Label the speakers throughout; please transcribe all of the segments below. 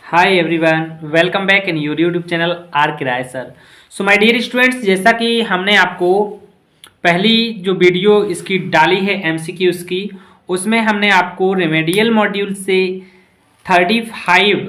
Speaker 1: Hi everyone, welcome back in your YouTube channel R Kiray sir. So my dear students, जैसा कि हमने आपको पहली जो वीडियो इसकी डाली है एमसीक्यूज की, उसमें हमने आपको रेमेडियल मॉड्यूल से 35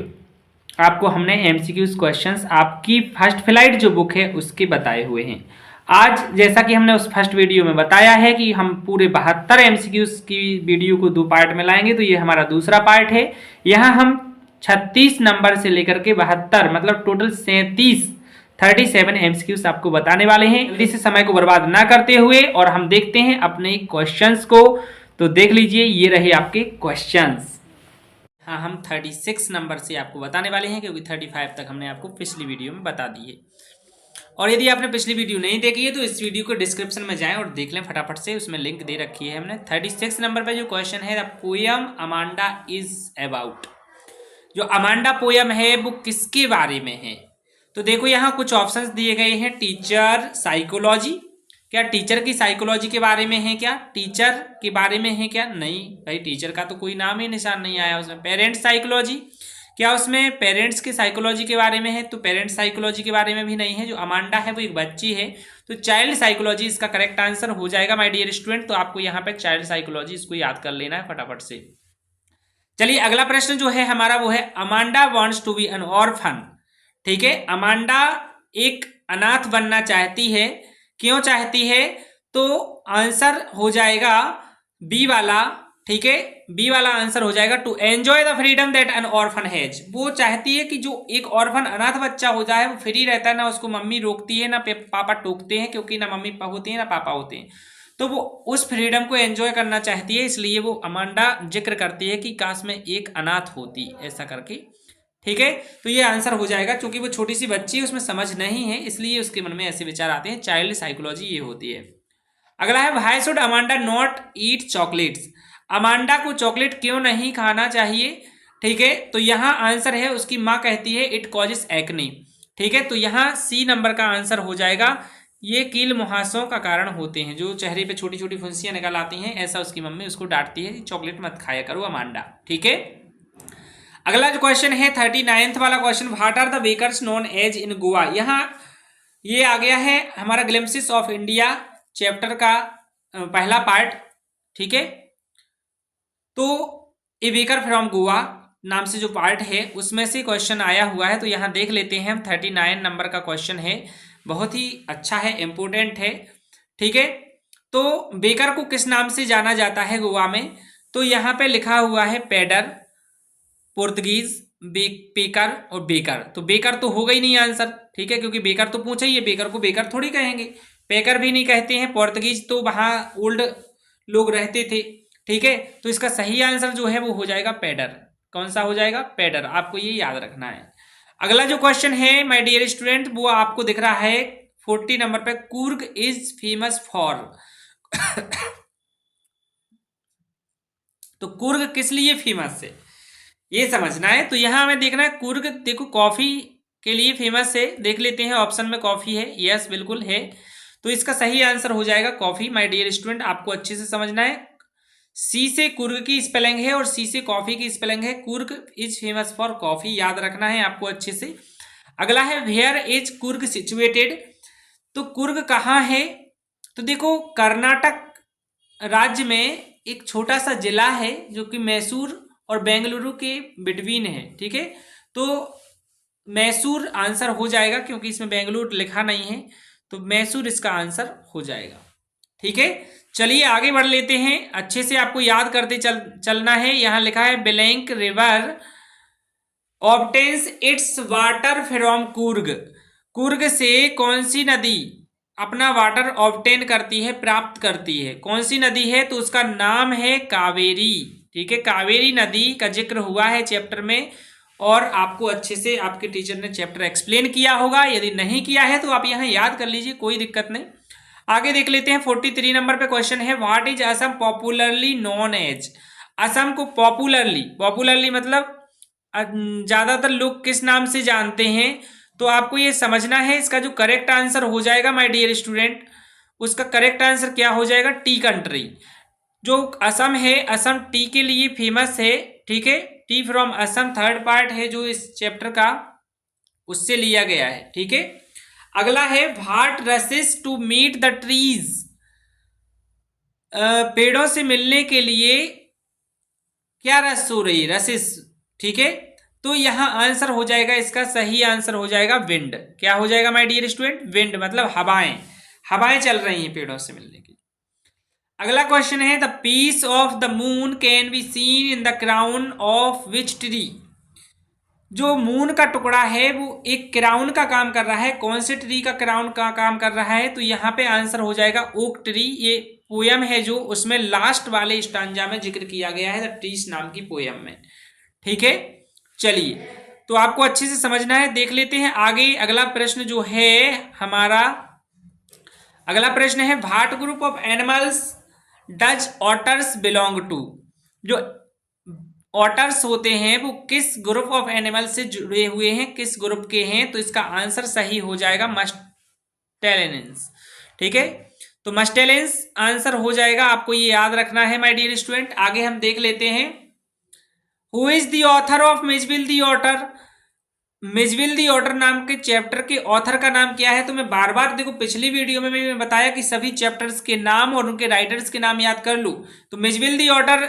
Speaker 1: आपको हमने एमसीक्यूज क्वेश्चंस आपकी फर्स्ट फ्लाइट जो बुक है उसके बताए हुए हैं। आज जैसा कि हमने उस फर्स्ट वीडियो में बताया है कि हम पूरे 72 एमसीक्यूज की वीडियो को 2 पार्ट में लाएंगे, तो ये हमारा दूसरा पार्ट है। यहाँ हम 36 नंबर से लेकर के 72 मतलब टोटल 37 एमसीक्यूज आपको बताने वाले हैं। जल्दी से समय को बर्बाद ना करते हुए और हम देखते हैं अपने क्वेश्चंस को। तो देख लीजिए, ये रहे आपके क्वेश्चंस। हाँ, हम 36 नंबर से आपको बताने वाले हैं क्योंकि 35 तक हमने आपको पिछली वीडियो में बता दी है। और यदि आपने पिछली वीडियो नहीं देखी है तो इस वीडियो को डिस्क्रिप्शन में जाएं और देख लें फटाफट से, उसमें लिंक दे रखी है हमने। 36 नंबर पे जो क्वेश्चन है, the poem Amanda is about. जो अमांडा पोयम है वो किसके बारे में है? तो देखो, यहाँ कुछ ऑप्शंस दिए गए हैं। टीचर साइकोलॉजी, क्या टीचर की साइकोलॉजी के बारे में है? क्या टीचर के बारे में है? क्या नहीं भाई, टीचर का तो कोई नाम ही निशान नहीं आया उसमें। पेरेंट्स साइकोलॉजी, क्या उसमें पेरेंट्स की साइकोलॉजी के बारे में है? तो पेरेंट्स साइकोलॉजी के बारे में भी नहीं है। जो अमांडा है वो एक बच्ची है, तो चाइल्ड साइकोलॉजी इसका करेक्ट आंसर हो जाएगा माय डियर स्टूडेंट। तो आपको यहाँ पे चाइल्ड साइकोलॉजी इसको याद कर लेना है फटाफट से। चलिए, अगला प्रश्न जो है हमारा वो है Amanda wants to be an orphan. ठीक है, अमांडा एक अनाथ बनना चाहती है। क्यों चाहती है? तो आंसर हो जाएगा बी वाला। ठीक है, बी वाला आंसर हो जाएगा to enjoy the freedom that an orphan has. वो चाहती है कि जो एक ऑर्फन अनाथ बच्चा हो जाए वो फ्री रहता है, ना उसको मम्मी रोकती है ना पापा टोकते हैं, क्योंकि ना मम्मी होती है ना पापा होते हैं। तो वो उस फ्रीडम को एंजॉय करना चाहती है, इसलिए वो अमांडा जिक्र करती है कि काश में एक अनाथ होती, ऐसा करके। ठीक है, तो ये आंसर हो जाएगा। क्योंकि वो छोटी सी बच्ची है, उसमें समझ नहीं है, इसलिए उसके मन में ऐसे विचार आते हैं। चाइल्ड साइकोलॉजी ये होती है। अगला है why should Amanda not eat chocolates. Amanda को चॉकलेट क्यों नहीं खाना चाहिए? ठीक है, तो यहाँ आंसर है उसकी माँ कहती है इट कॉजेस एक्ने। ठीक है, तो यहाँ सी नंबर का आंसर हो जाएगा। ये कील मुहासों का कारण होते हैं, जो चेहरे पे छोटी छोटी फुंसियां निकल आती हैं, ऐसा उसकी मम्मी उसको डांटती है, चॉकलेट मत खाया करो अमांडा। ठीक है, अगला जो क्वेश्चन है 39th वाला question, what are the bakers known as in Goa. यहाँ ये आ गया है हमारा ग्लिम्पसेस ऑफ इंडिया चैप्टर का पहला पार्ट। ठीक है, तो ए बेकर फ्रॉम गोवा नाम से जो पार्ट है उसमें से क्वेश्चन आया हुआ है। तो यहाँ देख लेते हैं हम, 39 नंबर का क्वेश्चन है, बहुत ही अच्छा है, इंपोर्टेंट है। ठीक है, तो बेकर को किस नाम से जाना जाता है गोवा में? तो यहाँ पे लिखा हुआ है पेडर, पुर्तगीज, पेकर और बेकर। तो बेकर तो हो गई नहीं आंसर। ठीक है, क्योंकि बेकर तो पूछा ही है, बेकर को बेकर थोड़ी कहेंगे। पेकर भी नहीं कहते हैं, पुर्तगीज तो वहाँ ओल्ड लोग रहते थे। ठीक है, तो इसका सही आंसर जो है वो हो जाएगा पेडर। कौन सा हो जाएगा? पेडर। आपको ये याद रखना है। अगला जो क्वेश्चन है माय डियर स्टूडेंट, वो आपको दिख रहा है 40 नंबर पे, कुर्ग इज फेमस फॉर। तो कुर्ग किस लिए फेमस है ये समझना है। तो यहां हमें देखना है कुर्ग, देखो कॉफी के लिए फेमस है। देख लेते हैं, ऑप्शन में कॉफी है, यस बिल्कुल है। तो इसका सही आंसर हो जाएगा कॉफी। माय डियर स्टूडेंट, आपको अच्छे से समझना है। सी से कुर्ग की स्पेलिंग है और सी से कॉफी की स्पेलिंग है। Coorg is famous for coffee, याद रखना है आपको अच्छे से। अगला है वेयर इज कुर्ग सिचुएटेड। तो कुर्ग कहाँ है? तो देखो, कर्नाटक राज्य में एक छोटा सा जिला है जो कि मैसूर और बेंगलुरु के बिटवीन है। ठीक है, तो मैसूर आंसर हो जाएगा, क्योंकि इसमें बेंगलुरु लिखा नहीं है, तो मैसूर इसका आंसर हो जाएगा। ठीक है, चलिए आगे बढ़ लेते हैं। अच्छे से आपको याद करते चलना है। यहां लिखा है blank river obtains it's water from Coorg. Coorg से कौन सी नदी अपना वाटर ऑब्टेन करती है, प्राप्त करती है? कौन सी नदी है? तो उसका नाम है कावेरी। ठीक है, कावेरी नदी का जिक्र हुआ है चैप्टर में, और आपको अच्छे से आपके टीचर ने चैप्टर एक्सप्लेन किया होगा। यदि नहीं किया है तो आप यहाँ याद कर लीजिए, कोई दिक्कत नहीं। आगे देख लेते हैं, 43 नंबर पे क्वेश्चन है, what is Assam popularly known as. Assam को पॉपुलरली मतलब ज्यादातर लोग किस नाम से जानते हैं? तो आपको ये समझना है। इसका जो करेक्ट आंसर हो जाएगा माय डियर स्टूडेंट, उसका करेक्ट आंसर क्या हो जाएगा? T country. जो असम है, असम टी के लिए फेमस है, ठीक है, T from Assam third part है जो इस चैप्टर का, उससे लिया गया है, ठीक है। अगला है what races to meet the trees, पेड़ों से मिलने के लिए क्या रस हो रही है, रसेस, ठीक है। तो यहां आंसर हो जाएगा, इसका सही आंसर हो जाएगा विंड। क्या हो जाएगा माय डियर स्टूडेंट? विंड मतलब हवाएं, हवाएं चल रही हैं पेड़ों से मिलने की। अगला क्वेश्चन है the piece of the moon can be seen in the crown of which tree, जो मून का टुकड़ा है वो एक क्राउन का काम कर रहा है, कौन से ट्री का क्राउन का काम कर रहा है? तो यहाँ पे आंसर हो जाएगा ओक ट्री। ये पोयम है जो उसमें लास्ट वाले स्टांजा में जिक्र किया गया है, द ट्रीज नाम की पोयम में, ठीक है। चलिए, तो आपको अच्छे से समझना है, देख लेते हैं आगे। अगला प्रश्न जो है हमारा, अगला प्रश्न है what group of animals does otters belong to, जो ऑटर्स होते हैं वो किस ग्रुप ऑफ एनिमल से जुड़े हुए हैं, किस ग्रुप के हैं? तो इसका आंसर सही हो जाएगा मस्टेलियंस, ठीक है। तो मस्टेलियंस आंसर हो जाएगा, आपको ये याद रखना है माय डियर स्टूडेंट। आगे हम देख लेते हैं who is the author of मिजविल द ऑटर, मिजविल दी ऑटर नाम के चैप्टर के ऑथर का नाम क्या है? तो मैं बार बार देखो, पिछली वीडियो में मैं बताया कि सभी चैप्टर्स के नाम और उनके राइटर्स के नाम याद कर लूं। तो Mijbil the otter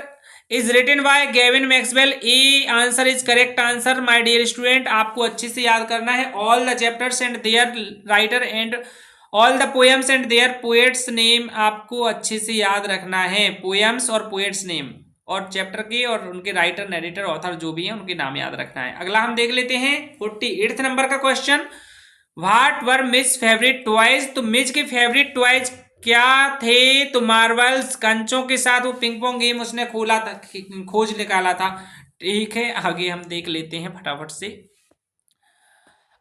Speaker 1: is written by Gavin Maxwell, A answer is correct answer my dear student. आपको अच्छे से याद करना है all the chapters and their writer and all the poems and their poets name, आपको अच्छे से याद रखना है, पोएम्स और पोएट्स नेम और चैप्टर के और उनके राइटर, नरेटर, ऑथर जो भी हैं उनके नाम याद रखना है। अगला हम देख लेते हैं 48 नंबर का question, what were miss favourite toys, तो मिस के फेवरेट टॉयज क्या थे? तो मार्वल्स, कंचों के साथ वो पिंग पोंग गेम उसने खोला था, खोज निकाला था, ठीक है। आगे हम देख लेते हैं फटाफट से।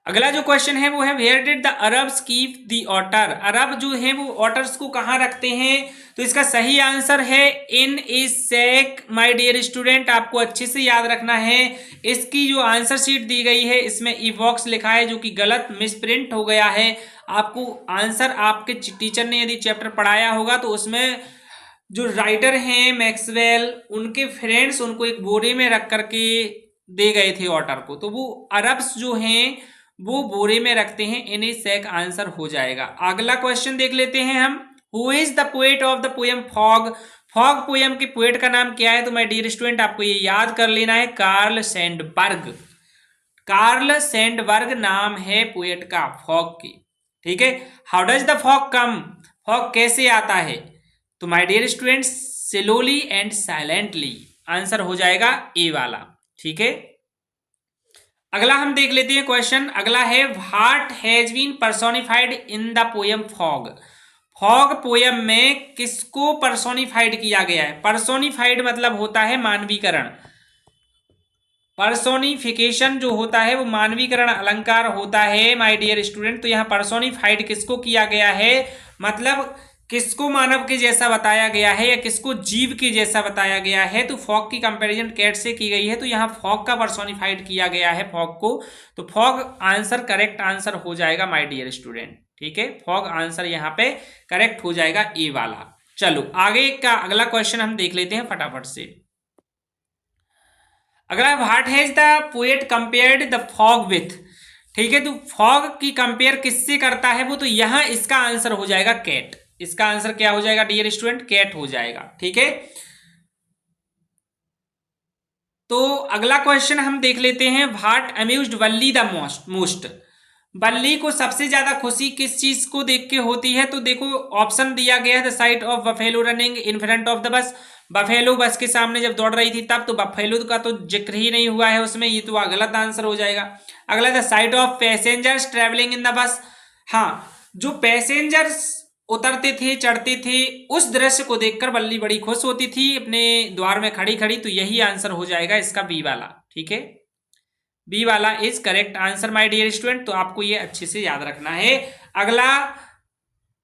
Speaker 1: अगला जो क्वेश्चन है वो है where did the Arabs keep the otter, अरब जो है वो ऑटर्स को कहाँ रखते हैं? तो इसका सही आंसर है इन ए सैक माय डियर स्टूडेंट। आपको अच्छे से याद रखना है, इसकी जो आंसर शीट दी गई है इसमें इवॉक्स लिखा है जो कि गलत मिसप्रिंट हो गया है। आपको आंसर आपके टीचर ने यदि चैप्टर पढ़ाया होगा तो उसमें जो राइटर हैं मैक्सवेल, उनके फ्रेंड्स उनको एक बोरे में रख करके दे गए थे ऑटर को, तो वो अरब्स जो हैं वो बोरे में रखते हैं, इन्हें सैक आंसर हो जाएगा। अगला क्वेश्चन देख लेते हैं हम, who is the poet of the poem fog, fog poem के पोएट का नाम क्या है? तो माय डियर स्टूडेंट आपको ये याद कर लेना है, कार्ल सैंडबर्ग, कार्ल सैंडबर्ग नाम है पोएट का फॉग की, ठीक है। How does the fog come, fog कैसे आता है? तो my dear student slowly and silently, answer हो जाएगा ए वाला, ठीक है। अगला हम देख लेते हैं क्वेश्चन, अगला है what has been personified in the poem fog, fog poem में किसको पर्सोनिफाइड किया गया है? पर्सोनिफाइड मतलब होता है मानवीकरण, पर्सोनिफिकेशन जो होता है वो मानवीकरण अलंकार होता है माय डियर स्टूडेंट। तो यहाँ पर्सोनिफाइड किसको किया गया है, मतलब किसको मानव के जैसा बताया गया है या किसको जीव के जैसा बताया गया है? तो फॉग की कंपैरिजन कैट से की गई है, तो यहाँ फॉग का पर्सोनिफाइड किया गया है फॉग को, तो फॉग आंसर करेक्ट आंसर हो जाएगा माय डियर स्टूडेंट, ठीक है। फॉग आंसर यहाँ पे करेक्ट हो जाएगा ए वाला। चलो आगे का अगला क्वेश्चन हम देख लेते हैं फटाफट से। अगला what has the poet compared the fog with, ठीक है। तो फॉग की कंपेयर किससे करता है वो? तो यहाँ इसका आंसर हो जाएगा कैट, इसका आंसर क्या हो जाएगा डियर स्टूडेंट? कैट हो जाएगा, ठीक है। तो अगला क्वेश्चन हम देख लेते हैं, what amused Valli the most, बल्ली को सबसे ज्यादा खुशी किस चीज को देख के होती है? तो देखो ऑप्शन दिया गया है, the site of buffalo running in front of the bus, buffalo बस के सामने जब दौड़ रही थी तब, तो बफेलो का तो जिक्र ही नहीं हुआ है उसमें, ये तो गलत आंसर हो जाएगा। अगला the site of passengers travelling in the bus, हाँ जो पैसेंजर्स उतरते थे चढ़ते थे उस दृश्य को देखकर बल्ली बड़ी खुश होती थी अपने द्वार में खड़ी खड़ी, तो यही आंसर हो जाएगा इसका बी वाला, ठीक है। बी वाला is correct answer my dear student, तो आपको ये अच्छे से याद रखना है। अगला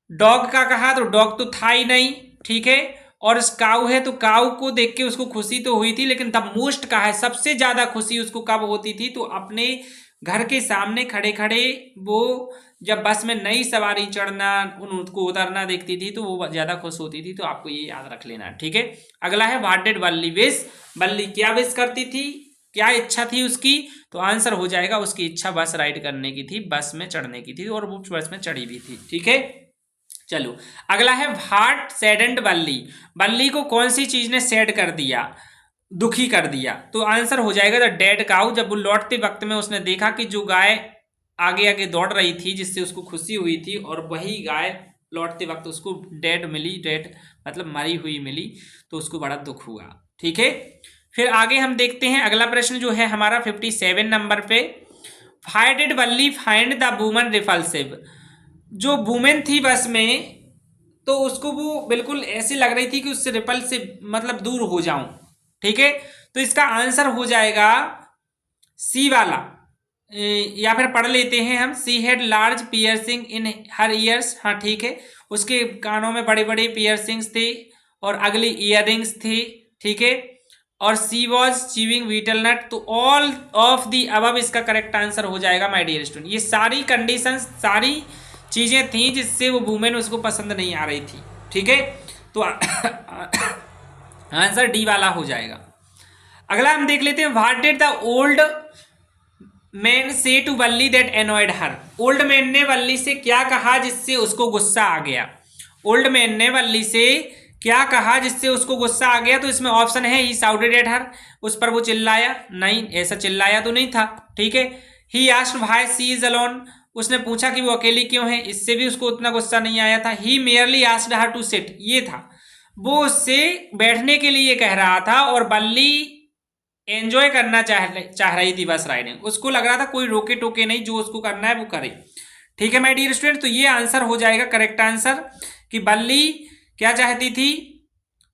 Speaker 1: डॉग का कहा, तो डॉग तो था ही नहीं, ठीक है। और उस काऊ है तो काऊ को देख के उसको खुशी तो हुई थी, लेकिन द मोस्ट का है सबसे ज्यादा खुशी उसको कब होती थी, तो अपने घर के सामने खड़े खड़े वो जब बस में नई सवारी चढ़ना उनको उतरना देखती थी तो वो ज्यादा खुश होती थी। तो आपको ये याद रख लेना है, ठीक है। अगला है व्हाट डिड वल्ली विश, वल्ली क्या विश करती थी, क्या इच्छा थी उसकी, तो आंसर हो जाएगा उसकी इच्छा बस राइड करने की थी, बस में चढ़ने की थी, और वो बस में चढ़ी भी थी, ठीक है। चलो अगला है व्हाट सैडेंड वल्ली, वल्ली को कौन सी चीज ने सैड कर दिया, दुखी कर दिया, तो आंसर हो जाएगा द डेड काउ। जब वो लौटते वक्त में उसने देखा कि जो गाय आगे आगे दौड़ रही थी जिससे उसको खुशी हुई थी, और वही गाय लौटते वक्त उसको डेड मिली, डेड मतलब मरी हुई मिली, तो उसको बड़ा दुख हुआ, ठीक है। फिर आगे हम देखते हैं अगला प्रश्न जो है हमारा 57 नंबर पे, why did Valli find the woman repulsive, जो वुमेन थी बस में तो उसको वो बिल्कुल ऐसी लग रही थी कि उससे रिपल्सिव मतलब दूर हो जाऊं, ठीक है। तो इसका आंसर हो जाएगा सी वाला, या फिर पढ़ लेते हैं हम, she had large piercing in her years, हाँ ठीक है, उसके कानों में बड़े बड़े पियर्सिंग्स थे और अगली इयररिंग्स थी, ठीक है, और सी वॉज चीविंग वीटल नट, तो ऑल ऑफ दी अबव इसका करेक्ट आंसर हो जाएगा माय डियर स्टूडेंट। ये सारी कंडीशंस सारी चीजें थी जिससे वो वुमेन उसको पसंद नहीं आ रही थी, ठीक है, तो आंसर डी वाला हो जाएगा। अगला हम देख लेते हैं what did the old man say to Valli that annoyed her, old man ने वल्ली से क्या कहा जिससे उसको गुस्सा आ गया, ओल्ड मैन ने वल्ली से क्या कहा जिससे उसको गुस्सा आ गया, तो इसमें ऑप्शन है ही शाउटेड एट हर, उस पर वो चिल्लाया, नहीं ऐसा चिल्लाया तो नहीं था, ठीक है। He asked why she is alone, उसने पूछा कि वो अकेली क्यों है, इससे भी उसको उतना गुस्सा नहीं आया था। He merely asked her to sit, ये था वो उससे बैठने के लिए कह रहा था, और बल्ली एंजॉय करना चाह रही थी बस राइडिंग, उसको लग रहा था कोई रोके टोके नहीं, जो उसको करना है वो करे, ठीक है माय डियर स्टूडेंट। तो ये आंसर हो जाएगा करेक्ट आंसर कि बल्ली क्या चाहती थी,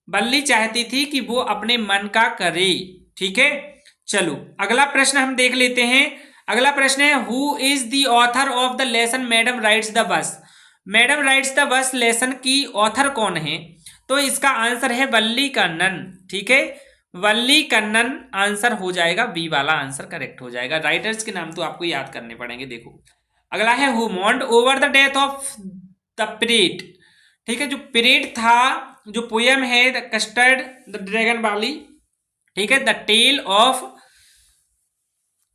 Speaker 1: बल्ली चाहती थी कि वो अपने मन का करे, ठीक है। चलो अगला प्रश्न हम देख लेते हैं। अगला प्रश्न है who is the author of the lesson madam rides the bus, madam rides the bus lesson की ऑथर कौन है, तो इसका आंसर है वल्ली कन्नन, ठीक है, वल्ली कन्नन आंसर हो जाएगा, बी वाला आंसर करेक्ट हो जाएगा। राइटर्स के नाम तो आपको याद करने पड़ेंगे। देखो अगला है who mourned over the death of the period, ठीक है, जो पीरियड था, जो पोयम है द कस्टर्ड द ड्रैगन वाली, ठीक है, the tale of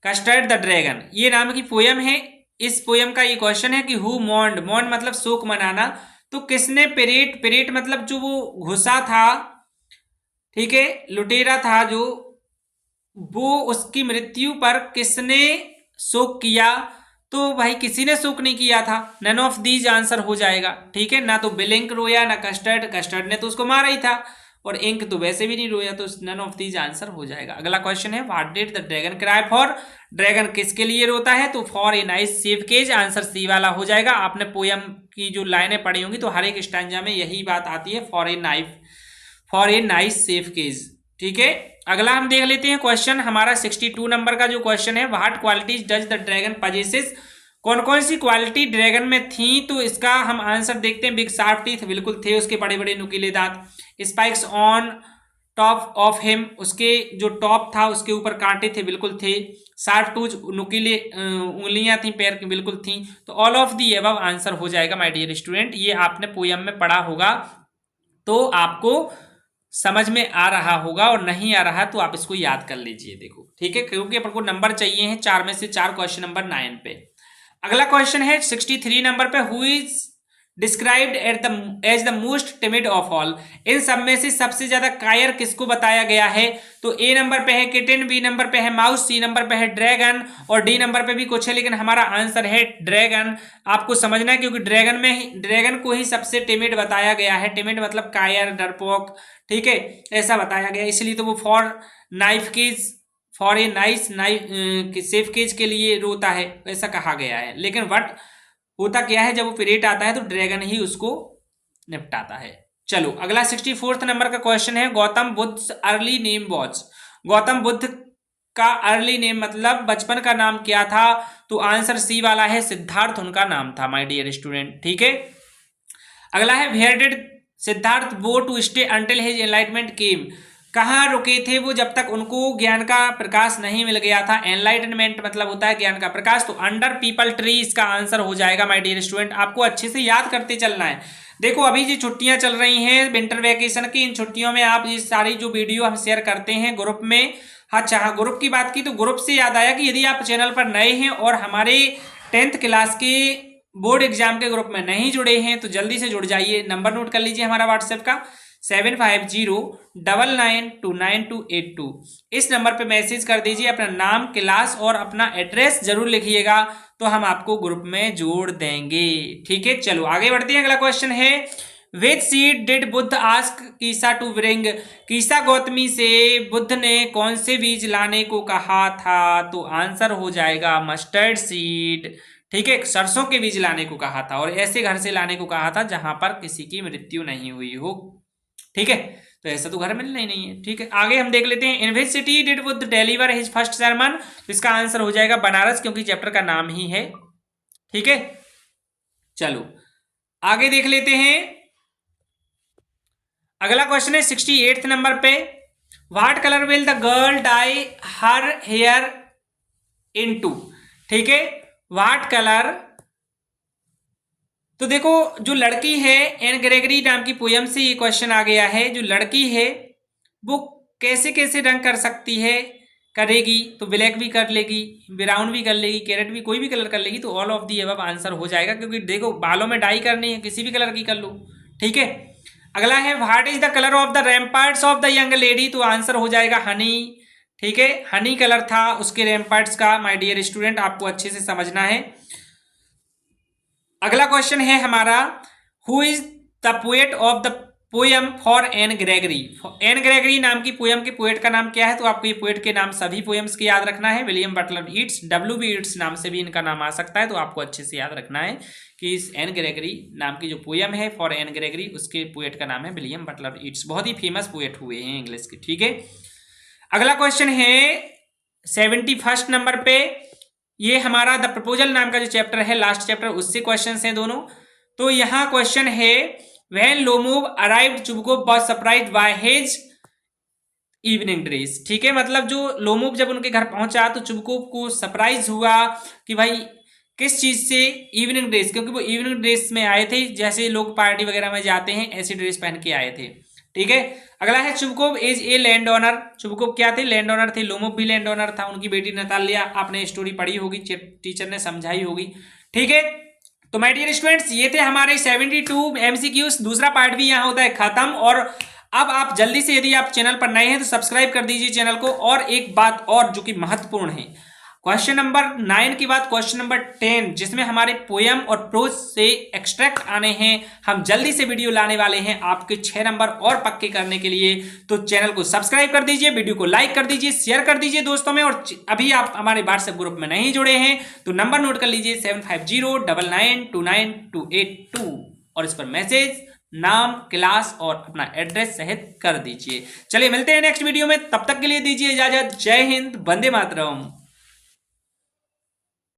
Speaker 1: Custard the dragon, ये नाम की पोयम है। इस पोयम का ये क्वेश्चन है कि हु मॉन्ड, मॉन्ड मतलब शोक मनाना, तो किसने पीरियड, पीरियड मतलब जो वो घुसा था, ठीक है, लुटेरा था जो, वो उसकी मृत्यु पर किसने शोक किया, तो भाई किसी ने शोक नहीं किया था, नन ऑफ दीज आंसर हो जाएगा, ठीक है, ना तो बिलिंक रोया ना कस्टर्ड, कस्टर्ड ने तो उसको मारा ही था, और इंक तो वैसे भी नहीं रोया, तो नन ऑफ दीज आंसर हो जाएगा। अगला क्वेश्चन है what did the dragon cry for, dragon किसके लिए रोता है, तो for a nice safe cage, answer C वाला हो जाएगा। आपने पोयम की जो लाइनें पढ़ी होंगी तो हर एक स्टैंजा में यही बात आती है, for a nice safe cage, ठीक है। अगला हम देख लेते हैं क्वेश्चन हमारा 62 नंबर का जो क्वेश्चन है what qualities does the dragon possesses, कौन कौन सी क्वालिटी ड्रैगन में थी, तो इसका हम आंसर देखते हैं। बिग शार्प टीथ बिल्कुल थे उसके, बड़े बड़े नुकीले दांत, spikes on top of him, उसके जो टॉप था उसके ऊपर कांटे थे, बिल्कुल थे, शार्प टूज नुकीले उंगलियां थी पैर की, बिल्कुल थी, तो all of the above answer हो जाएगा माय डियर स्टूडेंट। ये आपने पोयम में पढ़ा होगा तो आपको समझ में आ रहा होगा, और नहीं आ रहा तो आप इसको याद कर लीजिए, देखो ठीक है, क्योंकि अपन को नंबर चाहिए हैं 4 में से 4, क्वेश्चन नंबर 9 पे। अगला क्वेश्चन है 63 नंबर पे, who is described as the most timid of all, इन सब में से सबसे ज्यादा कायर किसको बताया गया है, तो ए नंबर पे है किटन, बी नंबर पे है माउस, सी नंबर पे है ड्रैगन, और डी नंबर पे भी कुछ है, लेकिन हमारा आंसर है ड्रैगन। आपको समझना है क्योंकि ड्रैगन को ही सबसे टिमिड बताया गया है, टिमिड मतलब कायर, डरपोक, ठीक है, ऐसा बताया गया, इसलिए तो वो for a nice safe cage के लिए रोता है, ऐसा कहा गया है। लेकिन वट होता क्या है, जब वो पीरियड आता है तो ड्रैगन ही उसको निपटाता है। चलो अगला 64 नंबर का क्वेश्चन है Gautam Buddha early name was, Gautam Buddha का अर्ली नेम मतलब बचपन का नाम क्या था, तो आंसर सी वाला है, सिद्धार्थ उनका नाम था माय डियर स्टूडेंट, ठीक है। अगला है where did Siddhartha go to stay until his enlightenment came, कहाँ रुके थे वो जब तक उनको ज्ञान का प्रकाश नहीं मिल गया था। एनलाइटनमेंट मतलब होता है ज्ञान का प्रकाश, तो अंडर पीपल ट्री इसका आंसर हो जाएगा माय डियर स्टूडेंट। आपको अच्छे से याद करते चलना है। देखो अभी जो छुट्टियां चल रही हैं विंटर वेकेशन की, इन छुट्टियों में आप ये सारी जो वीडियो हम शेयर करते हैं ग्रुप में, अच्छा हाँ ग्रुप की बात की तो ग्रुप से याद आया कि यदि आप चैनल पर नए हैं और हमारे 10th क्लास के बोर्ड एग्जाम के ग्रुप में नहीं जुड़े हैं तो जल्दी से जुड़ जाइए। नंबर नोट कर लीजिए हमारा व्हाट्सएप का 7509929282। इस नंबर पे मैसेज कर दीजिए, अपना नाम, क्लास और अपना एड्रेस जरूर लिखिएगा, तो हम आपको ग्रुप में जोड़ देंगे। ठीक है, चलो आगे बढ़ते हैं। अगला क्वेश्चन है which seed did Buddha ask Kisa to bring, Kisa Gotami से बुद्ध ने कौन से बीज लाने को कहा था, तो आंसर हो जाएगा मस्टर्ड सीड। ठीक है, सरसों के बीज लाने को कहा था और ऐसे घर से लाने को कहा था जहां पर किसी की मृत्यु नहीं हुई हो। ठीक है, तो ऐसा तो घर मिलना ही नहीं है। ठीक है, आगे हम देख लेते हैं in which city did Buddha deliver his first sermon, तो इसका आंसर हो जाएगा बनारस, क्योंकि चैप्टर का नाम ही है। ठीक है, चलो आगे देख लेते हैं। अगला क्वेश्चन है 68 नंबर पे, what colour will the girl dye her hair into. ठीक है, व्हाट कलर, तो देखो जो लड़की है, एन ग्रेगरी नाम की पोयम से ये क्वेश्चन आ गया है, जो लड़की है वो कैसे कैसे रंग कर सकती है, करेगी तो ब्लैक भी कर लेगी, ब्राउन भी कर लेगी, कैरेट भी, कोई भी कलर कर लेगी, तो all of the above answer हो जाएगा, क्योंकि देखो बालों में डाई करनी है, किसी भी कलर की कर लो। ठीक है, अगला है what is the colour of the ramparts of the young lady, तो आंसर हो जाएगा हनी। ठीक है, हनी कलर था उसके रैम्पार्ट्स का, माय डियर स्टूडेंट आपको अच्छे से समझना है। अगला क्वेश्चन है हमारा who is the poet of the poem for Ann Gregory. Ann Gregory नाम की पोएम के पोएट का नाम क्या है, तो आपको ये पोएट के नाम सभी पोएम्स के याद रखना है। William Butler Yeats, W.B. Yeats नाम से भी इनका नाम आ सकता है, तो आपको अच्छे से याद रखना है कि इस एन ग्रेगरी नाम की जो पोएम है फॉर एन ग्रेगरी, उसके पोएट का नाम है विलियम बटलर ईट्स, बहुत ही फेमस पोएट हुए हैं इंग्लिश के। ठीक है, अगला क्वेश्चन है 71 नंबर पे, ये हमारा द प्रपोजल नाम का जो चैप्टर है, लास्ट चैप्टर, उससे क्वेश्चन हैं दोनों। तो यहाँ क्वेश्चन है when Lomov arrived Chubukov was surprised by his evening dress. ठीक है, मतलब जो लोमूव जब उनके घर पहुंचा तो चुबकोव को सरप्राइज हुआ कि भाई किस चीज से, इवनिंग ड्रेस, क्योंकि वो इवनिंग ड्रेस में आए थे, जैसे लोग पार्टी वगैरह में जाते हैं ऐसी ड्रेस पहन के आए थे। ठीक है, अगला है Chubukov is a land owner. Chubukov क्या थे, लैंड ओनर थे। लोमोव भी लैंड ओनर था, उनकी बेटी नतालिया, आपने स्टोरी पढ़ी होगी, टीचर ने समझाई होगी। ठीक है, तो माय डियर स्टूडेंट्स ये थे हमारे 72 MCQs, दूसरा पार्ट भी यहाँ होता है खत्म। और अब आप जल्दी से, यदि आप चैनल पर नए हैं तो सब्सक्राइब कर दीजिए चैनल को। और एक बात और जो कि महत्वपूर्ण है, क्वेश्चन नंबर 9 के बाद क्वेश्चन नंबर 10, जिसमें हमारे पोयम और प्रोज से एक्सट्रैक्ट आने हैं, हम जल्दी से वीडियो लाने वाले हैं आपके 6 नंबर और पक्के करने के लिए। तो चैनल को सब्सक्राइब कर दीजिए, वीडियो को लाइक कर दीजिए, शेयर कर दीजिए दोस्तों में। और अभी आप हमारे व्हाट्सएप ग्रुप में नहीं जुड़े हैं तो नंबर नोट कर लीजिए 7509929282, और इस पर मैसेज, नाम, क्लास और अपना एड्रेस सहित कर दीजिए। चलिए मिलते हैं नेक्स्ट वीडियो में, तब तक के लिए दीजिए इजाजत। जय हिंद, वंदे मातरम।